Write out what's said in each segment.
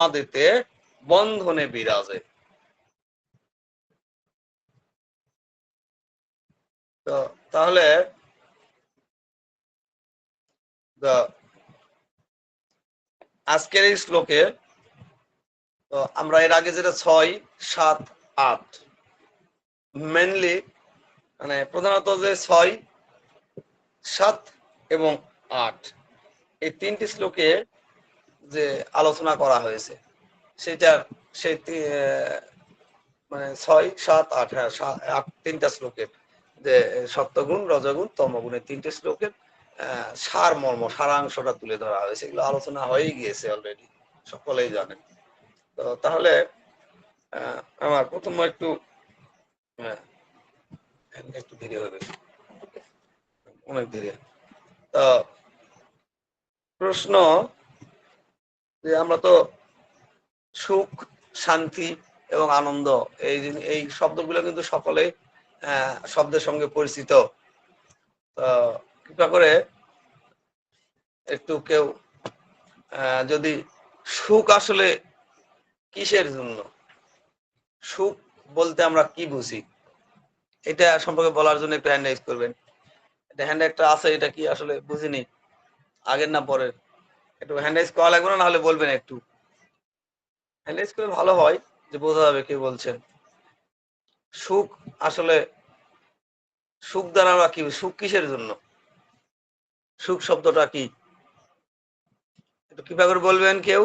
দিতে বন্ধনে বিরাজে। তো তাহলে আজকের এই শ্লোকে তো আমরা এর আগে যেটা 6, 7, 8 মেনলি মানে প্রধানত যে 6, 7 এবং 8 এই 3টি শ্লোকে যে আলোচনা করা হয়েছে সেটা সেই মানে 6, 7, 8 হ্যাঁ 3টা শ্লোকের যে সত্যগুণ, রজগুণ, তমগুণের 3টে শ্লোকের সারমর্ম, সারাংশটা তুলে ধরা হয়েছে। এগুলো আলোচনা হয়েই গিয়েছে অলরেডি, সকলেই জানেন। তো তাহলে আমার প্রথম একটু একটু ধীরে হবে, অনেক ধীরে। তো প্রশ্ন যে আমরা তো সুখ, শান্তি এবং আনন্দ এই শব্দগুলো কিন্তু সকলেই শব্দের সঙ্গে পরিচিত। কৃপা করে একটু কেউ যদি সুখ আসলে কিসের জন্য, সুখ বলতে আমরা কি বুঝি, এটা সম্পর্কে বলার জন্য একটু হ্যান্ড রাইজ করবেন। এটা হ্যান্ড একটা আছে, এটা কি আসলে বুঝিনি, আগের না পরের? একটু হ্যান্ড রাইজ করা লাগবে না, নাহলে বলবেন, একটু হ্যান্ড রাইজ করে ভালো হয়, যে বোঝা যাবে কে বলছেন। সুখ আসলে, সুখ দ্বারা আমরা কি, সুখ কিসের জন্য, সুখ শব্দটা কি, একটু কৃপা করে বলবেন, কেউ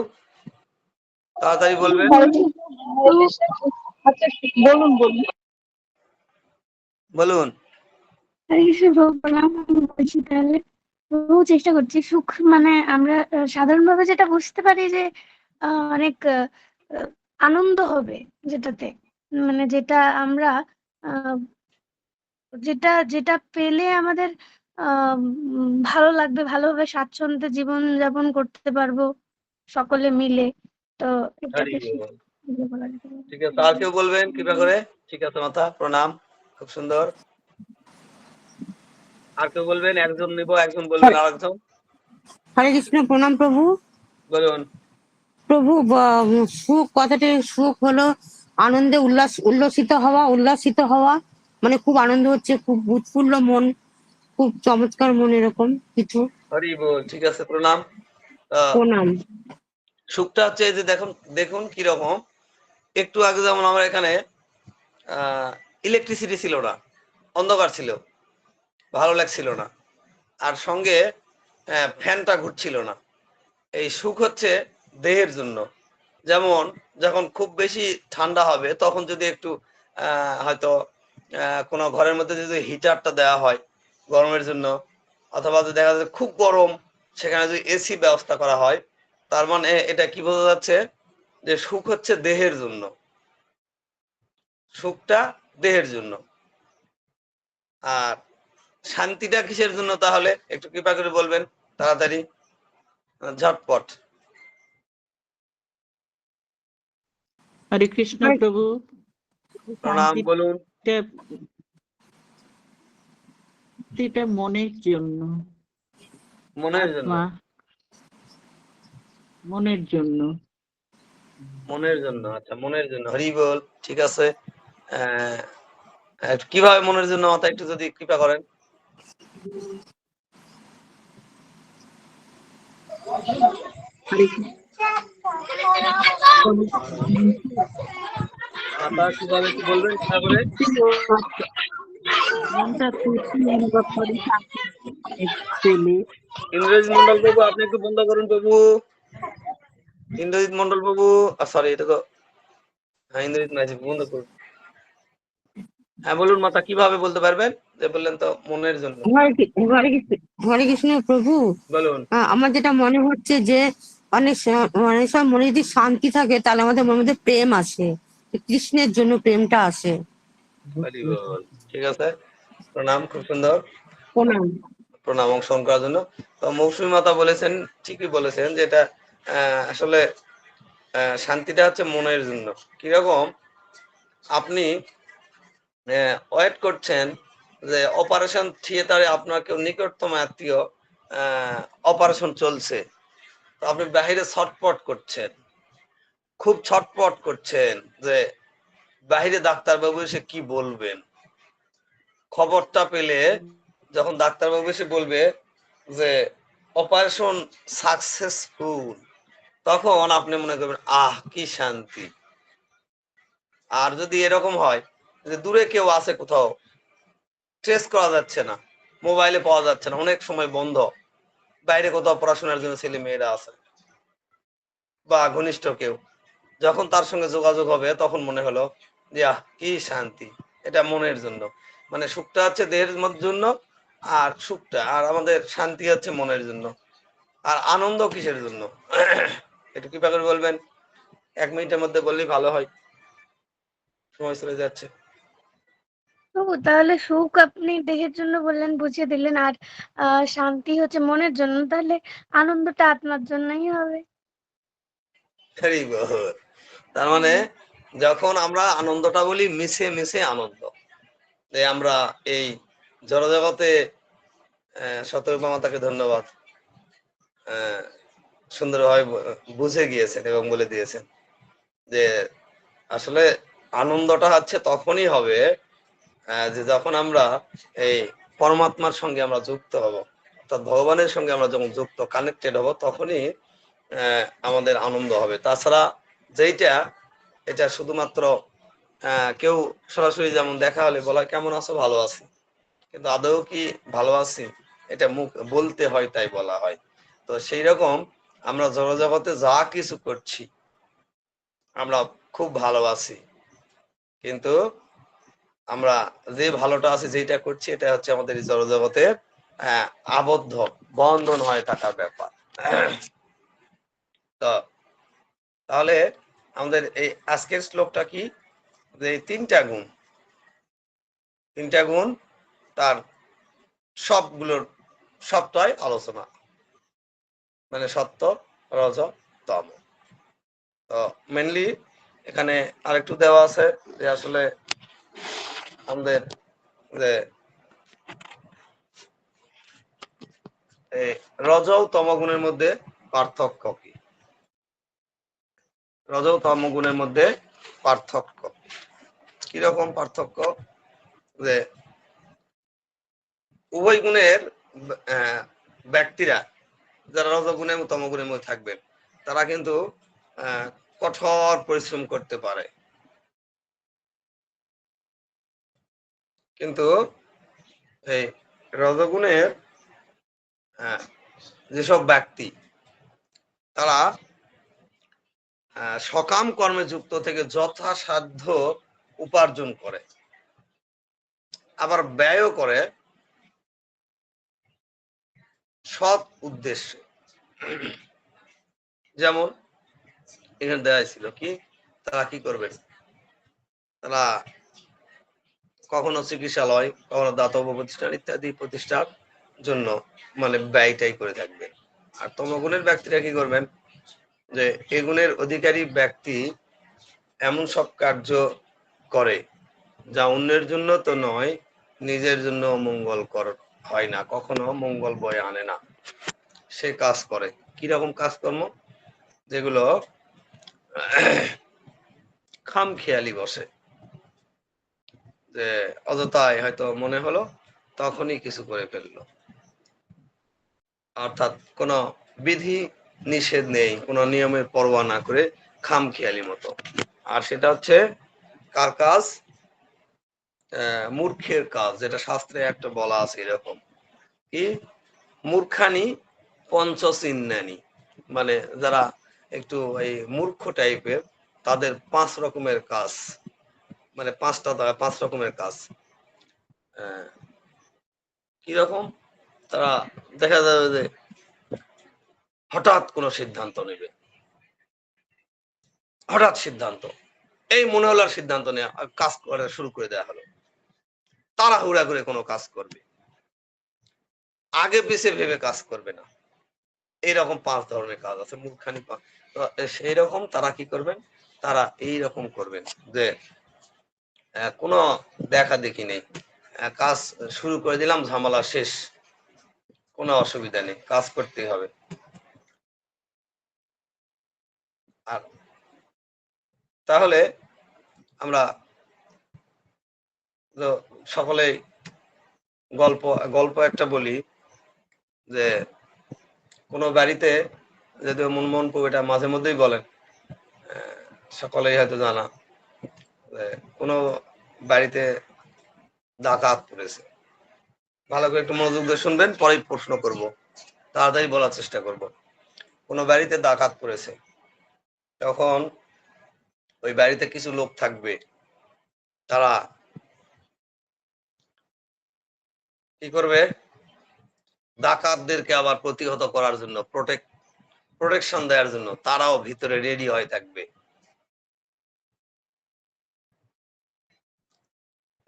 তাড়াতাড়ি বলবেন। বলুন। তাহলে চেষ্টা করছি। সুখ মানে আমরা সাধারণভাবে যেটা বুঝতে পারি যে অনেক আনন্দ হবে, যেটাতে মানে যেটা আমরা যেটা যেটা পেলে আমাদের ভালো লাগবে, ভালোভাবে স্বাচ্ছন্দ্যে জীবন যাপন করতে পারবো সকলে মিলে। তো এটাকে বলা যেতে পারে। ঠিক আছে, আর কেউ বলবেন কৃপা করে? ঠিক আছে মাতা, প্রণাম, খুব সুন্দর। আর কেউ বলবেন? একজন নিব, একজন বলবেন, আরেকজন। হরে কৃষ্ণ, প্রণাম প্রভু। বলুন। প্রভু, সুখ কথাটি, সুখ হলো আনন্দে উল্লসিত হওয়া, উল্লাসিত হওয়া, মানে খুব আনন্দ হচ্ছে, খুব উৎফুল্ল মন, খুব চমৎকার মন, এরকম কিছু। হরি বল। ঠিক আছে, প্রণাম। প্রণাম। সুখটা হচ্ছে যে দেখুন, দেখুন কিরকম, একটু আগে যেমন আমরা এখানে ইলেকট্রিসিটি ছিল না, অন্ধকার ছিল, ভালো লাগছিল না, আর সঙ্গে ফ্যানটা ঘুরছিল না। এই সুখ হচ্ছে দেহের জন্য। যেমন যখন খুব বেশি ঠান্ডা হবে, তখন যদি একটু হয়তো কোনো ঘরের মধ্যে যদি হিটারটা দেওয়া হয় গরমের জন্য, অথবা যদি দেখা যাচ্ছে খুব গরম, সেখানে যদি এসি ব্যবস্থা করা হয়, তার মানে এটা কি বোঝা যাচ্ছে, যে সুখ হচ্ছে দেহের জন্য, সুখটা দেহের জন্য। আর শান্তিটা কিসের জন্য, তাহলে একটু কৃপা করে বলবেন তাড়াতাড়ি, ঝটপট। হরে কৃষ্ণ প্রভু। প্রণাম, বলুন। এটা মনের জন্য, মনের জন্য, মনের জন্য, মনের জন্য। আচ্ছা, মনের জন্য, হরি বল। ঠিক আছে, কিভাবে মনের জন্য মাথা, একটু যদি কৃপা করেন। মাতা কিভাবে একটু বলবেন কৃপা করে? ইন্দ্রজিৎ মন্ডল বাবু, আপনি একটু বন্ধ করুন প্রভু। ইন্দ্রজিৎ মন্ডল বাবু, সরি, এটা তো ইন্দ্রজিৎ ম্যাজিক, বন্ধ করুন। হ্যাঁ বলুন মাতা, কিভাবে বলতে পারবেন? যে বললেন তো মনের জন্য। হরে কৃষ্ণ প্রভু। বলুন। আমার যেটা মনে হচ্ছে যে অনেক সময় মনে যদি শান্তি থাকে, তাহলে আমাদের মনের মধ্যে প্রেম আসে, কৃষ্ণের জন্য প্রেমটা আসে। ঠিক আছে, প্রণাম, খুব সুন্দর, প্রণাম। প্রণাম অংশগ্রহণ করার জন্য। তো মৌসুমী মাতা বলেছেন, ঠিকই বলেছেন, যে এটা আসলে শান্তিটা হচ্ছে মনের জন্য। কিরকম, আপনি ওয়েট করছেন যে অপারেশন থিয়েটারে আপনার কেউ নিকটতম আত্মীয় অপারেশন চলছে, তো আপনি বাহিরে ছটপট করছেন, খুব ছটপট করছেন যে বাইরে ডাক্তারবাবু এসে কি বলবেন। খবরটা পেলে যখন ডাক্তারবাবু এসে বলবে যে অপারেশন সাকসেসফুল, তখন আপনি মনে করবেন আহ কি শান্তি। আর যদি এরকম হয় যে দূরে কেউ আছে কোথাও, ট্রেস করা যাচ্ছে না, মোবাইলে পাওয়া যাচ্ছে না, অনেক সময় বন্ধ, বাইরে কোথাও পড়াশোনার জন্য ছেলে মেয়েরা আছে বা ঘনিষ্ঠ কেউ, যখন তার সঙ্গে যোগাযোগ হবে তখন মনে হলো যে আহ কি শান্তি। এটা মনের জন্য, মানে সুখটা হচ্ছে দেহের জন্য, আর সুখটা আর আমাদের শান্তি হচ্ছে মনের জন্য। আর আনন্দ কিসের জন্য একটু কৃপা করে বলবেন, 1 মিনিটের মধ্যে বললেই ভালো হয়, সময় চলে যাচ্ছে। তো তাহলে সুখ আপনি দেহের জন্য বললেন, বুঝিয়ে দিলেন, আর শান্তি হচ্ছে মনের জন্য, তাহলে আনন্দটা আত্মার জন্যই হবে। Very good. তার মানে যখন আমরা আনন্দটা বলি মিশে মিশে আনন্দ, যে আমরা এই জড়জগতে, শতরূপা মাতাকে ধন্যবাদ, আহ, সুন্দরভাবে বুঝে গিয়েছেন এবং বলে দিয়েছেন যে আসলে আনন্দটা হচ্ছে তখনই হবে যে যখন আমরা এই পরমাত্মার সঙ্গে আমরা যুক্ত হব, অর্থাৎ ভগবানের সঙ্গে আমরা যখন যুক্ত কানেক্টেড হব, তখনই আমাদের আনন্দ হবে। তাছাড়া যেইটা, এটা শুধুমাত্র কেউ সরাসরি যেমন দেখা হলে বলা কেমন আছো, ভালো আছি, কিন্তু আদৌ কি ভালো আছি এটা মুখ বলতে হয়, তাই বলা হয়। তো সেই রকম আমরা জড়জগতে যা কিছু করছি আমরা খুব ভালো আছি, কিন্তু আমরা যে ভালোটা আছে যেটা করছি এটা হচ্ছে আমাদের এই জড়জগতের আবদ্ধ বন্ধন হয়ে থাকার ব্যাপার। তো তাহলে আমাদের এই আজকের শ্লোকটা কি, যে এই তিনটা গুণ তার সবগুলোর সবটাই আলোচনা, মানে সত্য, রজ, তম। তো মেনলি এখানে আরেকটু দেওয়া আছে যে আসলে আমাদের যে রজ ও তম গুণের মধ্যে পার্থক্য কি, রজ ও তম গুণের মধ্যে পার্থক্য কিরকম পার্থক্য, যে উভয় গুণের ব্যক্তিরা যারা রজগুণে এবং তমগুণের মধ্যে থাকবেন তারা কিন্তু কঠোর পরিশ্রম করতে পারে, কিন্তু এই রজগুণের যেসব ব্যক্তি তারা সকাম কর্মে যুক্ত থেকে যথাসাধ্য উপার্জন করে, আবার ব্যয়ও করে সৎ উদ্দেশ্যে। যেমন এখানে দেওয়া ছিল কি, তারা কি করবেন, তারা কখনো চিকিৎসালয়, কখনো দাতব্য প্রতিষ্ঠান ইত্যাদি প্রতিষ্ঠার জন্য মানে ব্যয়টাই করে থাকবেন। আর তমগুণের ব্যক্তিরা কি করবেন, যে এ গুণের অধিকারী ব্যক্তি এমন সব কার্য করে যা অন্যের জন্য তো নয়, নিজের জন্য মঙ্গলকর হয় না, কখনো মঙ্গল বয়ে আনে না, সে কাজ করে। কিরকম কাজকর্ম, যেগুলো খামখেয়ালি বসে, যে অযথায় হয়তো মনে হলো তখনই কিছু করে ফেললো, অর্থাৎ কোনো বিধি নিষেধ নেই, কোনো নিয়মের পরোয়া না করে খামখেয়ালি মতো। আর সেটা হচ্ছে কার কাজ, মূর্খের কাজ, যেটা শাস্ত্রে একটা বলা আছে এরকম কি, মূর্খানি পঞ্চচিহ্নানি, মানে যারা একটু এই মূর্খ টাইপের তাদের 5 রকমের কাজ, মানে 5 রকমের কাজ। কিরকম, তারা দেখা যাবে যে হঠাৎ কোনো সিদ্ধান্ত নেবে, হঠাৎ সিদ্ধান্ত, এই মনে হলো সিদ্ধান্ত নেওয়া, কাজ করা শুরু করে দেওয়া হলো, তাড়াহুড়া করে কোনো কাজ করবে, আগে পিছে ভেবে কাজ করবে না। এইরকম 5 ধরনের কাজ আছে, মূর্খানি। সেই রকম তারা কি করবেন, তারা এই রকম করবেন যে কোনো দেখা দেখি নেই, কাজ শুরু করে দিলাম, ঝামেলা শেষ, কোনো অসুবিধা নেই, কাজ করতেই হবে। আর তাহলে আমরা সকলেই গল্প গল্প একটা বলি যে কোনো বাড়িতে, যদিও মুনমুনপু এটা মাঝে মধ্যেই বলেন, সকলেই হয়তো জানা, কোনো বাড়িতে ডাকাত পড়েছে। ভালো করে একটু মনোযোগ দিয়ে শুনবেন, পরে প্রশ্ন করব, তাড়াতাড়ি বলার চেষ্টা করব। কোনো বাড়িতে ডাকাত পড়েছে, তখন ওই বাড়িতে কিছু লোক থাকবে, তারা কি করবে, ডাকাতদেরকে আবার প্রতিহত করার জন্য, প্রোটেকশন দেওয়ার জন্য তারাও ভিতরে রেডি হয়ে থাকবে।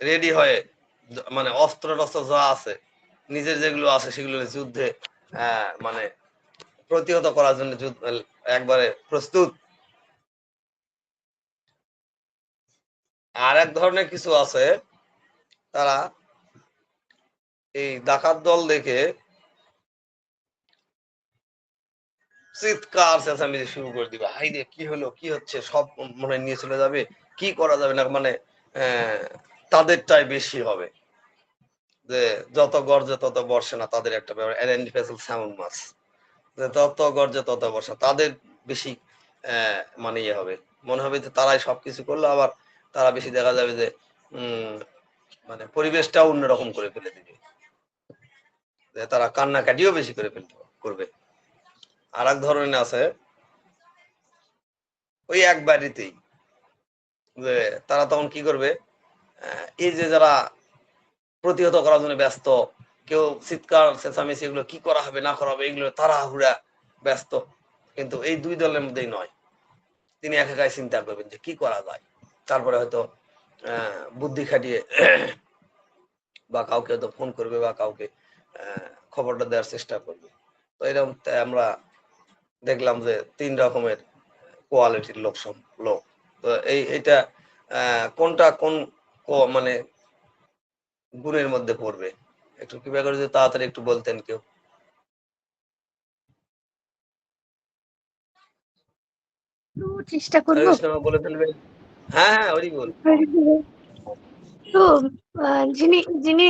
রেডি হয়ে মানে অস্ত্র টস্ত্র যা আছে, নিজের যেগুলো আছে সেগুলো যুদ্ধে মানে প্রতিহত করার জন্য একবারে প্রস্তুত। আর এক ধরনের কিছু আছে, তারা এই ডাকাত দল দেখে চিৎকার চেঁচামেচি শুরু করে দিবে, হাই রে কি হলো, কি হচ্ছে, সব মনে নিয়ে চলে যাবে, কি করা যাবে না, মানে তাদেরটাই বেশি হবে, যে যত গর্জে তত বর্ষে না, তাদের একটা ব্যাপার, সাউন্ড মাছ, যে তত গর্জে তত বর্ষা, তাদের বেশি মানে ইয়ে হবে, মনে হবে যে তারাই সবকিছু করলো, আবার তারা বেশি দেখা যাবে যে মানে পরিবেশটাও অন্যরকম করে ফেলে দিবে, যে তারা কান্নাকাটিও বেশি করে ফেলতে করবে। আর এক ধরনের আছে, ওই এক বাড়িতেই যে তারা তখন কি করবে, এই যে যারা প্রতিহত করার জন্য ব্যস্ত, কেউ চিৎকার চেঁচামেচি এগুলো কি করা হবে না করা হবে এগুলো তাড়াহুড়া ব্যস্ত, কিন্তু এই দুই দলের মধ্যেই নয়, তিনি একাই চিন্তা করবেন যে কি করা যায়, তারপরে হয়তো বুদ্ধি খাটিয়ে বা কাউকে হয়তো ফোন করবে বা কাউকে খবরটা দেওয়ার চেষ্টা করবে। তো এরকম আমরা দেখলাম যে 3 রকমের কোয়ালিটির লোক তো এইটা কোনটা কোন মানে গুণের মধ্যে পড়বে, একটু কৃপা করে যদি তাড়াতাড়ি একটু বলতেন কেউ। তো চেষ্টা করবো। বলে ফেলবেন। হ্যাঁ হ্যাঁ, হরি বল। তো যিনি যিনি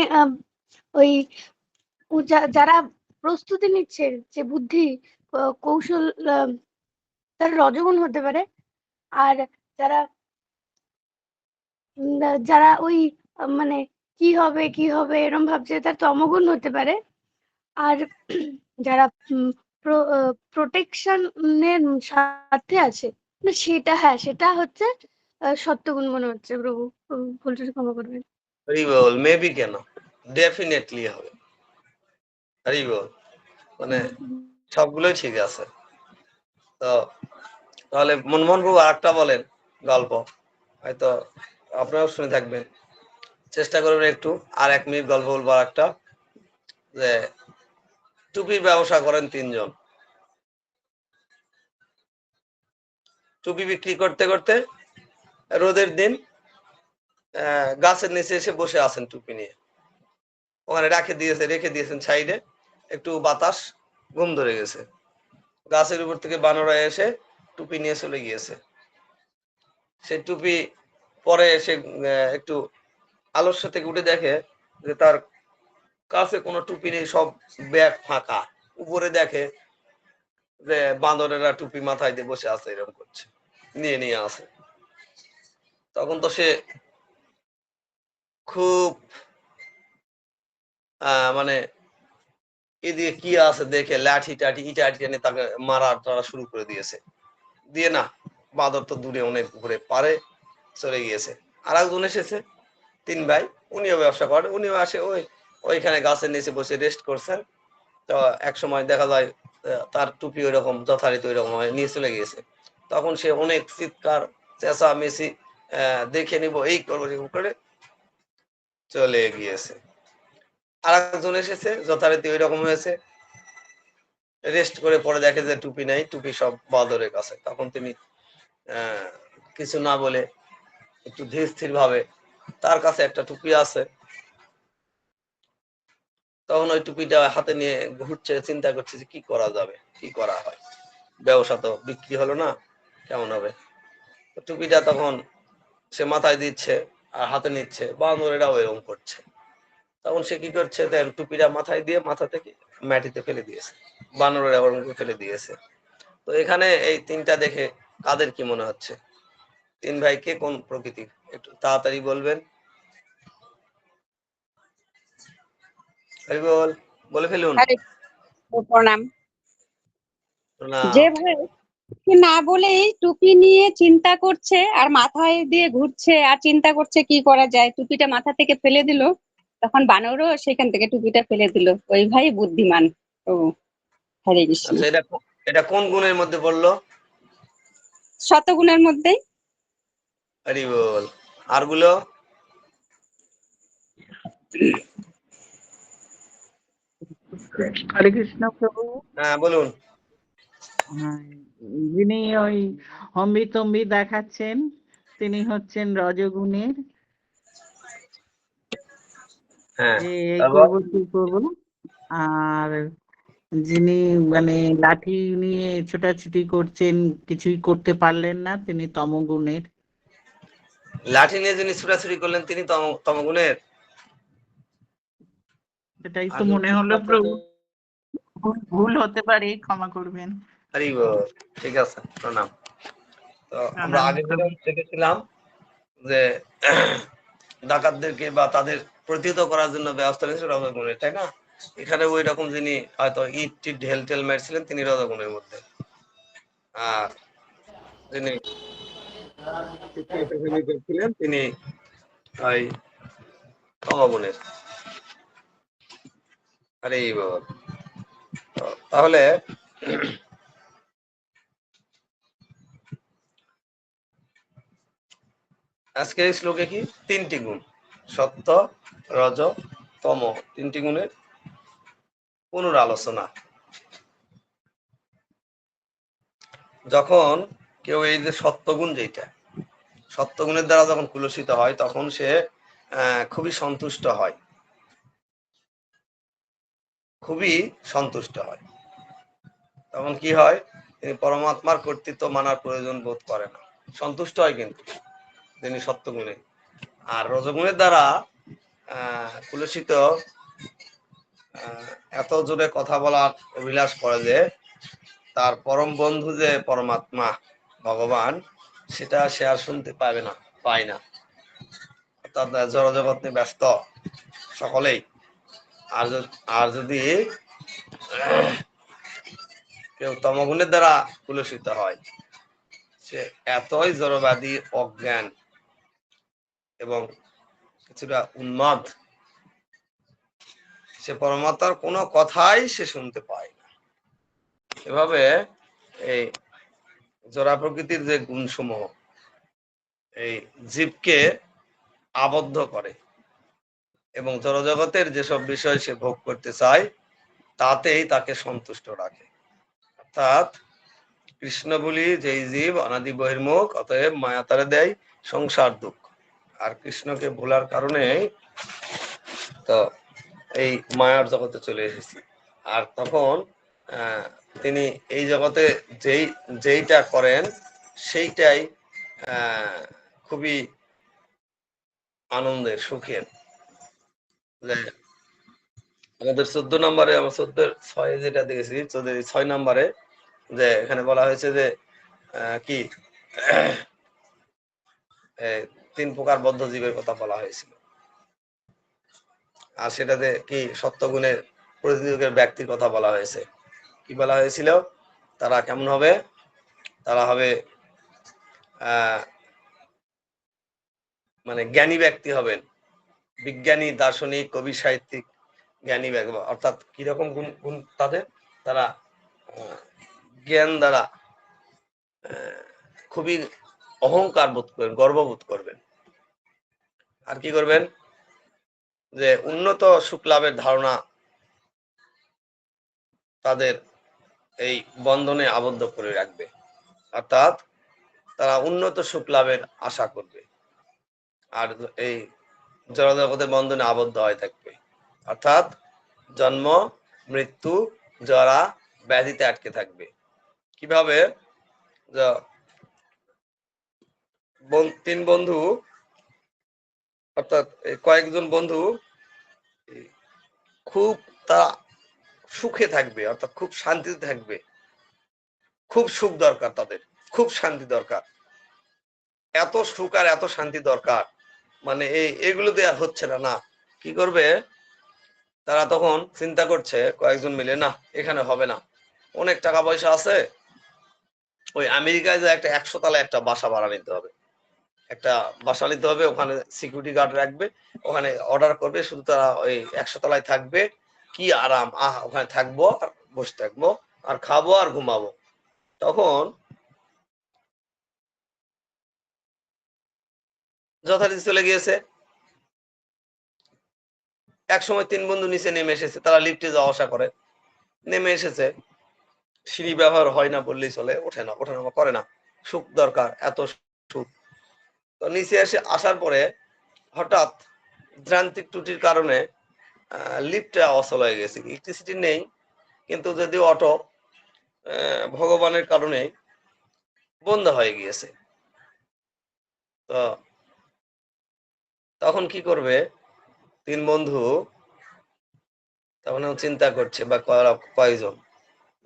ওই যারা প্রস্তুতি নিচ্ছে, যে বুদ্ধি কৌশল, তারা রজগুণ হতে পারে। আর যারা যারা ওই মানে কি হবে কি হবে এরকম ভাবছে, তার তমগুণ হতে পারে। আর যারা প্রোটেকশনের সাথে আছে, সেটা, হ্যাঁ সেটা হচ্ছে সত্যগুণ মনে হচ্ছে। প্রভু, ভুল ত্রুটি ক্ষমা করবেন। হরি বল। মেবি কেন, ডেফিনেটলি হবে। হরি বল। মানে সবগুলোই ঠিক আছে। তো তাহলে মনমোহন বাবু আরেকটা বলেন গল্প, হয়তো আপনারাও শুনে থাকবেন, চেষ্টা করবেন একটু। আর 1 মিনিট গল্প বলবো একটা, যে টুপির ব্যবসা করেন 3 জন। টুপি বিক্রি করতে করতে রোদের দিন গাছের নিচে এসে বসে আছেন টুপি নিয়ে, ওখানে রেখে দিয়েছেন সাইডে, একটু বাতাস, ঘুম ধরে গেছে, গাছের উপর থেকে বানর এসে টুপি নিয়ে চলে গিয়েছে। সে টুপি পরে এসে একটু আলস্য থেকে উঠে দেখে যে তার কাছে কোনো টুপি নেই, সব ব্যাগ ফাঁকা। উপরে দেখে যে বাঁদরেরা টুপি মাথায় দিয়ে বসে আছে, এরকম করছে, নিয়ে আছে। তখন তো সে খুব মানে এদিকে কি আছে দেখে লাঠি টাঠি ইটা টেনে তাকে মারা টারা শুরু করে দিয়েছে। দিয়ে না, বাঁদর তো দূরে অনেক উপরে পারে চলে গিয়েছে। আর একজন এসেছে, 3 ভাই, উনিও ব্যবসা করেন, উনিও আসে ওইখানে গাছের নিচে বসে রেস্ট করছেন। তো এক সময় দেখা যায় তার টুপি ওইরকম যথারীতি ওইরকম নিয়ে চলে গিয়েছে। তখন সে অনেক চিৎকার চেঁচামেচি, দেখে নিব এই করবো করে চলে গিয়েছে। আর একজন এসেছে, যথারীতি ওই রকম হয়েছে, রেস্ট করে পরে দেখে যে টুপি নাই, টুপি সব বাঁদরের কাছে। তখন তিনি কিছু না বলে একটু ধীর স্থির ভাবে, তার কাছে একটা টুপি আছে, তখন ওই টুপিটা হাতে নিয়ে ঘুরছে, চিন্তা করছে যে কি করা যাবে, কি করা হয়, ব্যবসা তো বিক্রি হলো না, কেমন হবে। টুপিটা তখন সে মাথায় দিচ্ছে আর হাতে নিচ্ছে, বানরেরাও এরকম করছে। তখন সে কি করছে, টুপিটা মাথায় দিয়ে মাথা থেকে মাটিতে ফেলে দিয়েছে, বানরেরা ওরকম করে ফেলে দিয়েছে। তো এখানে এই তিনটা দেখে কাদের কি মনে হচ্ছে? তিন ভাই কে কোন প্রকৃতির, একটু তাড়াতাড়ি বলবেন। বলে ফেলুন। আরে প্রণাম। না, যে ভাই না বলেই টুপি নিয়ে চিন্তা করছে আর মাথায় দিয়ে ঘুরছে আর চিন্তা করছে কি করা যায়, টুপিটা মাথা থেকে ফেলে দিল, তখন বানরও সেখান থেকে টুপিটা ফেলে দিল। ওই ভাই বুদ্ধিমান। ও, হরে কৃষ্ণ। আচ্ছা, এটা কোন গুণের মধ্যে পড়লো? শতগুণের মধ্যেই। হরি বল। আর গুলো? হরে কৃষ্ণ প্রভু। হ্যাঁ বলুন। হ্যাঁ, যিনি ওই হম্বি তম্বি দেখাচ্ছেন তিনি হচ্ছেন রজগুণের, হ্যাঁ, যে এই তারপর? করবো কি করবো। আর যিনি মানে লাঠি নিয়ে ছোটাছুটি করছেন, কিছুই করতে পারলেন না, তিনি তমগুণের। লাঠি নিয়ে যিনি ছুটাছুটি করলেন তিনি তমগুণের। সেটাই আর তো মনে হলো প্রভু, যদি- ভুল হতে পারে, ক্ষমা করবেন। হরি বল। ঠিক আছে, প্রণাম। তো আমরা প্রণাম আগে যেটা প্রভু। দেখেছিলাম যে ডাকাতদেরকে বা তাদের প্রতিহত করার জন্য ব্যবস্থা নিয়েছিল রজগুণের, তাই না? এখানে ওই রকম যিনি হয়তো ইট টিট ঢেল টেল মারছিলেন তিনি রজগুণের মধ্যে, আর যিনি করছিলেন তিনি ওই তমগুণের। আরে বাবা, তাহলে আজকে এই শ্লোকে কি তিনটি গুণ, সত্য, রজ, তম, তিনটি গুণের পুনরালোচনা। যখন কেউ এই যে সত্যগুণ, যেটা সত্যগুণের দ্বারা যখন কুলসিত হয় তখন সে খুবই সন্তুষ্ট হয়, খুবই সন্তুষ্ট হয়। তখন কি হয়, তিনি পরমাত্মার কর্তৃত্ব মানার প্রয়োজন বোধ করে না, সন্তুষ্ট হয় কিন্তু তিনি সত্যগুণে। আর রজগুণের দ্বারা কুলসিত এত জোরে কথা বলার অভিলাষ করে যে তার পরম বন্ধু যে পরমাত্মা ভগবান, সেটা সে আর শুনতে পাবে না, পায় না। অর্থাৎ জড়জগৎ নিয়ে ব্যস্ত সকলেই। আর যদি কেউ তমগুণের দ্বারা কুলসিত হয়, সে এতই জড়বাদী, অজ্ঞান এবং কিছুটা উন্মাদ, সে পরমাত্মার কোনো কথাই সে শুনতে পায় না। এভাবে এই জড়া প্রকৃতির যে গুণসমূহ এই জীবকে আবদ্ধ করে এবং জড়জগতের যেসব বিষয় সে ভোগ করতে চায় তাতেই তাকে সন্তুষ্ট রাখে। অর্থাৎ কৃষ্ণ বলি যেই জীব অনাদি বহির্মুখ, অতএব মায়া তারে দেয় সংসার দুঃখ। আর কৃষ্ণকে ভোলার কারণে তো এই মায়ার জগতে চলে এসেছি। আর তখন তিনি এই জগতে যেইটা করেন সেইটাই খুবই আনন্দের, সুখের। আমাদের 14 নম্বরে, আমার 14 যেটা দেখেছি, 6 নম্বরে যে এখানে বলা হয়েছে যে কি তিন প্রকার বদ্ধ জীবের কথা বলা হয়েছিল। আর সেটাতে কি সত্যগুণের প্রতিযোগের ব্যক্তির কথা বলা হয়েছে। কি বলা হয়েছিল? তারা কেমন হবে? তারা হবে মানে জ্ঞানী ব্যক্তি হবেন, বিজ্ঞানী, দার্শনিক, কবি, সাহিত্যিক, জ্ঞানী ব্যক্তি। অর্থাৎ কিরকম গুণ তাদের? তারা জ্ঞান দ্বারা খুবই অহংকার বোধ করবেন, গর্ববোধ করবেন। আর কি করবেন? যে উন্নত সুখ লাভের ধারণা তাদের এই বন্ধনে আবদ্ধ করে রাখবে। অর্থাৎ তারা উন্নত সুখ লাভের আশা করবে আর এই জড়জগতের বন্ধনে আবদ্ধ হয়ে থাকবে। অর্থাৎ জন্ম, মৃত্যু, জরা, ব্যাধিতে আটকে থাকবে। কিভাবে? তিন বন্ধু অর্থাৎ কয়েকজন বন্ধু খুব তারা সুখে থাকবে, অর্থাৎ খুব শান্তিতে থাকবে, খুব সুখ দরকার তাদের, খুব শান্তি দরকার, এত সুখ আর এত শান্তি দরকার, মানে এগুলো দিয়ে আর হচ্ছে না। কি করবে তারা? তখন চিন্তা করছে কয়েকজন মিলে, না এখানে হবে না, অনেক টাকা পয়সা আছে, ওই আমেরিকায় যে একটা 100 তলায় একটা বাসা ভাড়া নিতে হবে, একটা বাসা নিতে হবে, ওখানে সিকিউরিটি গার্ড রাখবে, ওখানে অর্ডার করবে, শুধু তারা ওই 100 তলায় থাকবে, কি আরাম, ওখানে থাকবো আর বসে থাকবো আর খাবো আর ঘুমাবো। তখন যথারীতি চলে গিয়েছে। এক সময় তিন বন্ধু নিচে নেমে এসেছে, তারা লিফটে যাওয়া আসা করে, নেমে এসেছে, সিঁড়ি ব্যবহার হয় না বললেই চলে, ওঠানামা করে না, সুখ দরকার, এত সুখ। তো নিচে এসে আসার পরে হঠাৎ যান্ত্রিক ত্রুটির কারণে লিফটটা অচল হয়ে গেছে, ইলেকট্রিসিটি নেই, কিন্তু যদিও অটো ভগবানের কারণে বন্ধ হয়ে গিয়েছে। তো তখন কি করবে তিন বন্ধু? তখন চিন্তা করছে, বা কয়েকজন,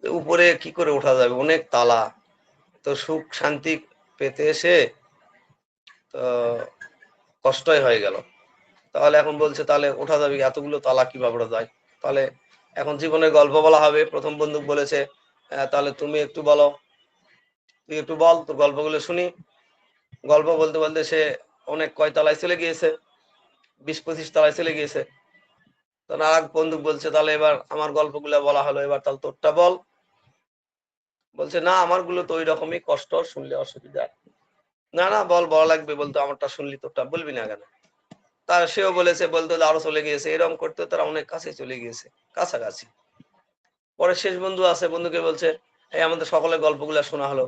উপরে কি করে ওঠা যাবে, অনেক তালা, তো সুখ শান্তি পেতে এসে তো কষ্টই হয়ে গেল। তাহলে এখন বলছে তাহলে ওঠা যাবে, এতগুলো তালা কিভাবে ওঠা যায়? তাহলে এখন জীবনের গল্প বলা হবে। প্রথম বন্ধু বলেছে, তাহলে তুমি একটু বলো, তুই একটু বল, তোর গল্পগুলো শুনি। গল্প বলতে বলতে সে অনেক কয় তলায় চলে গিয়েছে, 20-25 তলায় চলে গিয়েছে। তখন আর এক বন্ধু বলছে, তাহলে এবার আমার গল্পগুলো বলা হলো, এবার তাহলে তোরটা বল। বলছে, না আমার গুলো তো ওই রকমই, কষ্ট, শুনলে অসুবিধা। না বল, বলা লাগবে, বলতো আমারটা শুনলি তোরটা বলবি না কেন? তার সেও বলেছে, বলতে আরো চলে গিয়েছে, এরকম করতে তারা অনেক কাছে চলে গিয়েছে, কাছাকাছি। পরে শেষ বন্ধু আছে, বন্ধুকে বলছে, এই আমাদের সকলের গল্পগুলা শোনা হলো,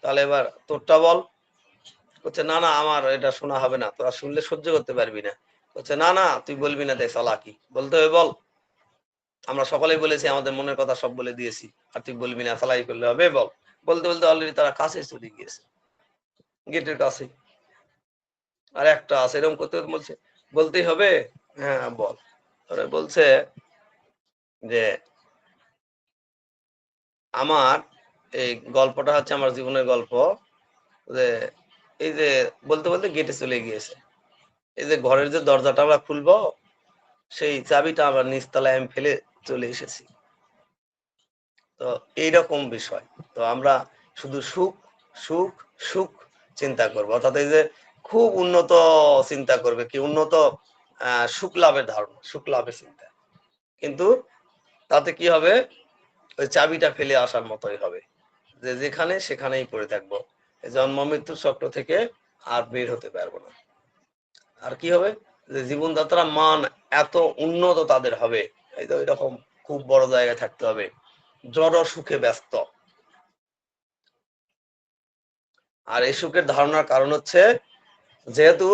তাহলে এবার তোরটা বল। বলছে, না আমার এটা শোনা হবে না, তোরা শুনলে সহ্য করতে পারবি না। বলছে, না তুই বলবি না, দেখ চালাকি, বলতে হবে, বল। আমরা সকলেই বলেছি, আমাদের মনের কথা সব বলে দিয়েছি, আর তুই বলবি না, চালাই করলে হবে, বল। বলতে বলতে অলরেডি তারা কাছে চলে গিয়েছে, গেটের কাছে। আর একটা আছে, এরকম করতে বলছে, বলতেই হবে, হ্যাঁ বল। বলছে যে আমার এই গল্পটা হচ্ছে আমার জীবনের গল্প, যে এই যে বলতে বলতে গেটে চলে গিয়েছে, এই যে ঘরের যে দরজাটা আমরা খুলবো, সেই চাবিটা আমার নিচতলায় আমি ফেলে চলে এসেছি। তো এইরকম বিষয়। তো আমরা শুধু সুখ সুখ সুখ চিন্তা করবো, অর্থাৎ এই যে খুব উন্নত চিন্তা করবে, কি উন্নত সুখ লাভের ধারণা, সুখ লাভের চিন্তা, কিন্তু তাতে কি হবে? ওই চাবিটা ফেলে আসার মতোই হবে, যে যেখানে সেখানেই পড়ে থাকবো, জন্ম মৃত্যুর চক্র থেকে আর বের হতে পারবো না। আর কি হবে? যে জীবনযাত্রার মান এত উন্নত তাদের হবে, এই তো এরকম খুব বড় জায়গায় থাকতে হবে, জড় সুখে ব্যস্ত। আর এই সুখের ধারণার কারণ হচ্ছে, যেহেতু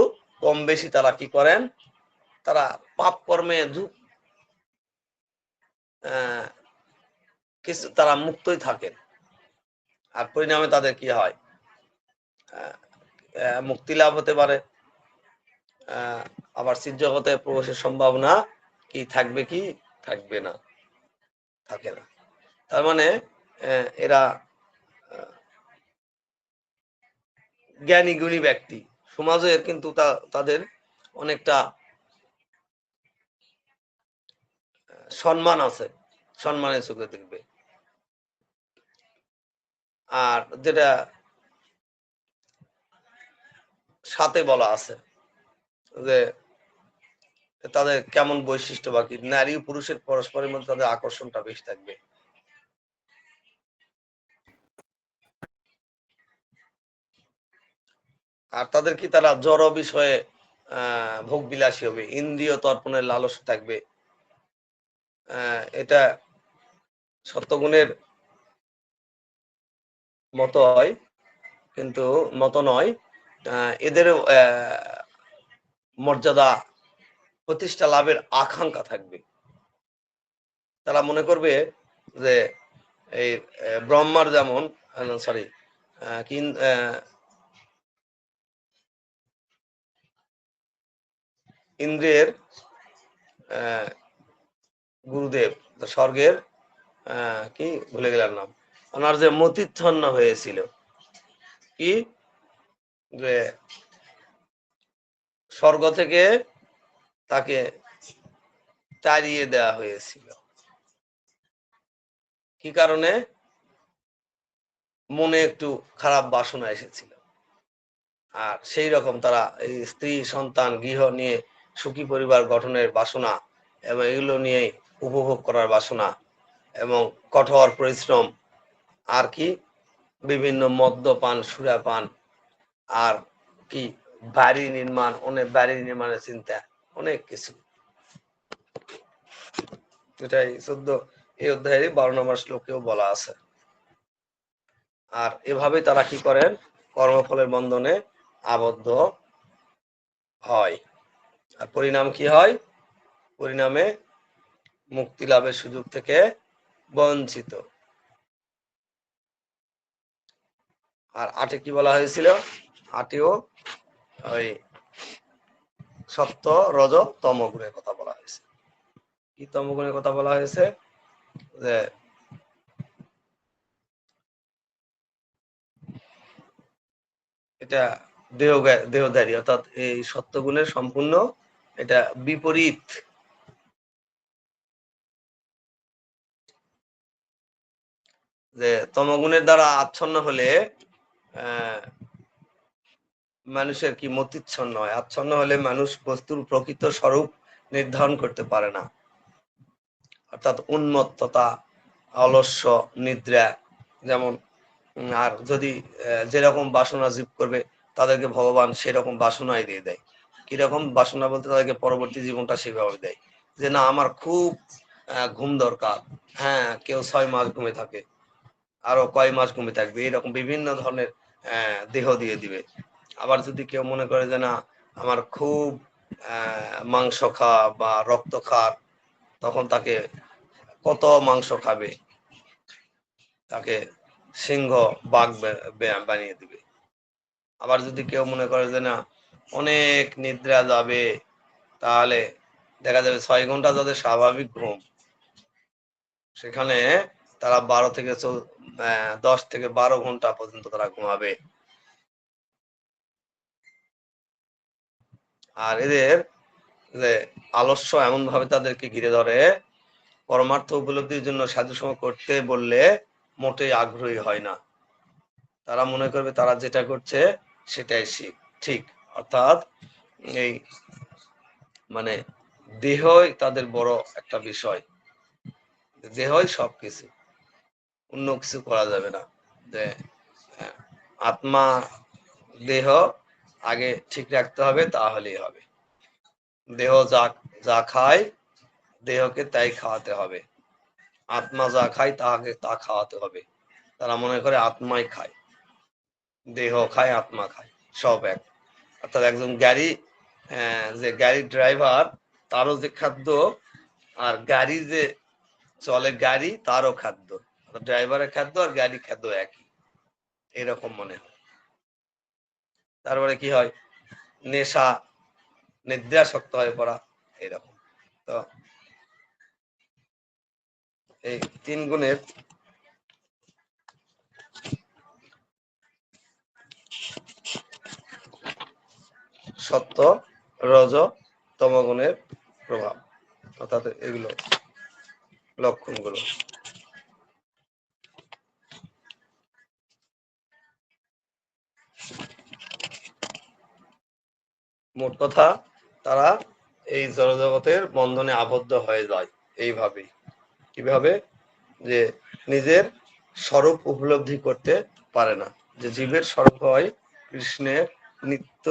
কম বেশি তারা কি করেন, তারা পাপ কর্মে কিছু তারা মুক্তই থাকেন, আর পরিণামে তাদের কি হয়, মুক্তি লাভ হতে পারে, আবার সিদ্ধ জগতে প্রবেশের সম্ভাবনা কি থাকবে, কি থাকবে না, থাকে না। তার মানে এরা জ্ঞানী গুণী ব্যক্তি, সমাজের কিন্তু তাদের অনেকটা সম্মান আছে, সম্মানের চোখে দেখবে। আর যেটা সাথে বলা আছে, যে তাদের কেমন বৈশিষ্ট্য, বা কি নারী ও পুরুষের পরস্পরের মধ্যে তাদের আকর্ষণটা বেশি থাকবে। আর তাদের কি, তারা জড় বিষয়ে ভোগ বিলাসী হবে, ইন্দ্রিয় তর্পণের লালস থাকবে। এটা সত্যগুণের মতো হয়, কিন্তু মতো নয়, এদের মর্যাদা প্রতিষ্ঠা লাভের আকাঙ্ক্ষা থাকবে। তারা মনে করবে যে এই ব্রহ্মার যেমন, সরি, ইন্দ্রের গুরুদেব স্বর্গের কি ভুলে গেলাম নাম, ওনার যে মতিচ্ছন্ন হয়েছিল, কি যে স্বর্গ থেকে তাকে তাড়িয়ে দেওয়া হয়েছিল। কি কারণে? মনে একটু খারাপ বাসনা এসেছিল। আর সেই রকম তারা এই স্ত্রী সন্তান গৃহ নিয়ে সুখী পরিবার গঠনের বাসনা এবং এগুলো নিয়ে উপভোগ করার বাসনা এবং কঠোর পরিশ্রম, আর কি বিভিন্ন মদ্যপান, সুরাপান, আর কি বাড়ি নির্মাণ, অনেক বাড়ি নির্মাণের চিন্তা, অনেক কিছু। এটাই এই অধ্যায়ের 12 নম্বর শ্লোকেও বলা আছে। আর এভাবে তারা কি করেন? কর্মফলের বন্ধনে আবদ্ধ হয়। আর পরিণাম কি হয়? পরিণামে মুক্তি লাভের সুযোগ থেকে বঞ্চিত। আর 8 কি বলা হয়েছিল? 8 ওই সত্য, রজ, তম গুণের কথা বলা হয়েছে। কি তম গুণের কথা বলা হয়েছে? যে এটা দেহধারী, অর্থাৎ এই সত্য গুণের সম্পূর্ণ এটা বিপরীত। যে তমগুণের দ্বারা আচ্ছন্ন হলে মানুষের কি মতিচ্ছন্ন হয়। আচ্ছন্ন হলে মানুষ বস্তুর প্রকৃত স্বরূপ নির্ধারণ করতে পারে না, অর্থাৎ উন্মত্ততা, অলস্য, নিদ্রা। যেমন আর যদি যেরকম বাসনা জীব করবে তাদেরকে ভগবান সেরকম বাসনাই দিয়ে দেয়। কিরকম বাসনা বলতে? তাদেরকে পরবর্তী জীবনটা সেভাবে দেয় যে না আমার খুব ঘুম দরকার, হ্যাঁ কেউ 6 মাস ঘুমে থাকে, আরো কয় মাস ঘুমে থাকবে, এরকম বিভিন্ন ধরনের দেহ দিয়ে দিবে। আবার যদি কেউ মনে করে যে না আমার খুব মাংস খাওয়া বা রক্ত খাওয়ার, তখন তাকে কত মাংস খাবে, তাকে সিংহ বাঘ বানিয়ে দিবে। আবার যদি কেউ মনে করে যে না অনেক নিদ্রা যাবে, তাহলে দেখা যাবে 6 ঘন্টা যাদের স্বাভাবিক ঘুম, সেখানে তারা 10 থেকে 12 ঘন্টা পর্যন্ত তারা ঘুমাবে। আর এদের যে আলস্য এমন ভাবে তাদেরকে ঘিরে ধরে, পরমার্থ উপলব্ধির জন্য সাধুসঙ্গ করতে বললে মোটেই আগ্রহী হয় না। তারা মনে করবে তারা যেটা করছে সেটাই ঠিক, অর্থাৎ এই মানে দেহই তাদের বড় একটা বিষয়, দেহই সবকিছু, অন্য কিছু করা যাবে না। যে আত্মা দেহ আগে ঠিক রাখতে হবে, তাহলেই হবে। দেহ যা খায় দেহকে তাই খাওয়াতে হবে, আত্মা যা খায় তাকে তা খাওয়াতে হবে। তারা মনে করে আত্মাই খায়, দেহ খায়, আত্মা খায়, সব এক। অর্থাৎ একজন যে গাড়ি ড্রাইভার, তারও যে খাদ্য, আর গাড়ি যে চলে গাড়ি তারও খাদ্য, ড্রাইভারের খাদ্য আর গাড়ির খাদ্য একই, এরকম মনে হয়। তারপরে কি হয়? নেশা, নিদ্রাসক্ত হয়ে পড়া, এরকম। তো এই 3 গুণের সত্য, রজ, তম গুণের প্রভাব, অর্থাৎ এগুলো লক্ষণগুলো। মোট কথা তারা এই জড়জগতের বন্ধনে আবদ্ধ হয়ে যায় এইভাবে। কিভাবে? যে নিজের স্বরূপ উপলব্ধি করতে পারে না, যে জীবের স্বরূপ হয় কৃষ্ণের নিত্য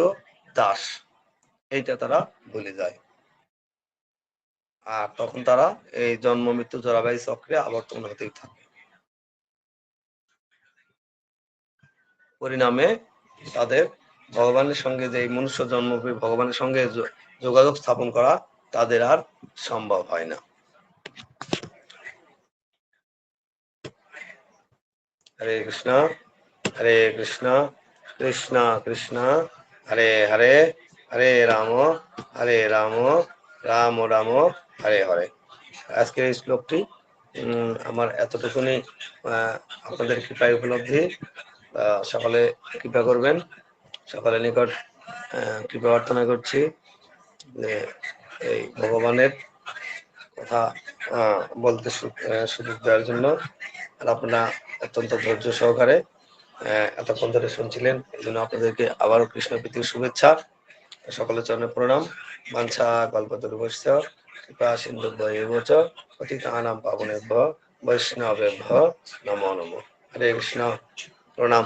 দাস, এইটা তারা ভুলে যায়। আর তখন তারা এই জন্ম মৃত্যু জরাবায়ু চক্রে আবর্তন হতেই থাকে। পরিণামে তাদের ভগবানের সঙ্গে, যে মনুষ্য জন্ম পেয়ে ভগবানের সঙ্গে যোগাযোগ স্থাপন করা তাদের আর সম্ভব হয় না। হরে কৃষ্ণ, হরে কৃষ্ণ, কৃষ্ণ কৃষ্ণ, হরে হরে, হরে রাম রাম রাম হরে হরে। আজকের এই শ্লোকটি আমার এতটুকুনি আপনাদের কৃপায় উপলব্ধি। সকলে কৃপা করবেন, সকলে নিকট কৃপা প্রার্থনা করছি যে এই ভগবানের কথা বলতে সুযোগ দেওয়ার জন্য। আর আপনারা অত্যন্ত ধৈর্য সহকারে এতক্ষণ ধরে শুনছিলেন, এই জন্য আপনাদেরকে আবারও কৃষ্ণ প্রীতির শুভেচ্ছা, সকলের চরণে প্রণাম। বাঞ্ছা কল্পতরুভ্যশ্চ কৃপা সিন্ধুভ্যেব চ পতিতানাং পাবনেভ্যো বৈষ্ণবেভ্যো নমো নমঃ। হরে কৃষ্ণ, প্রণাম।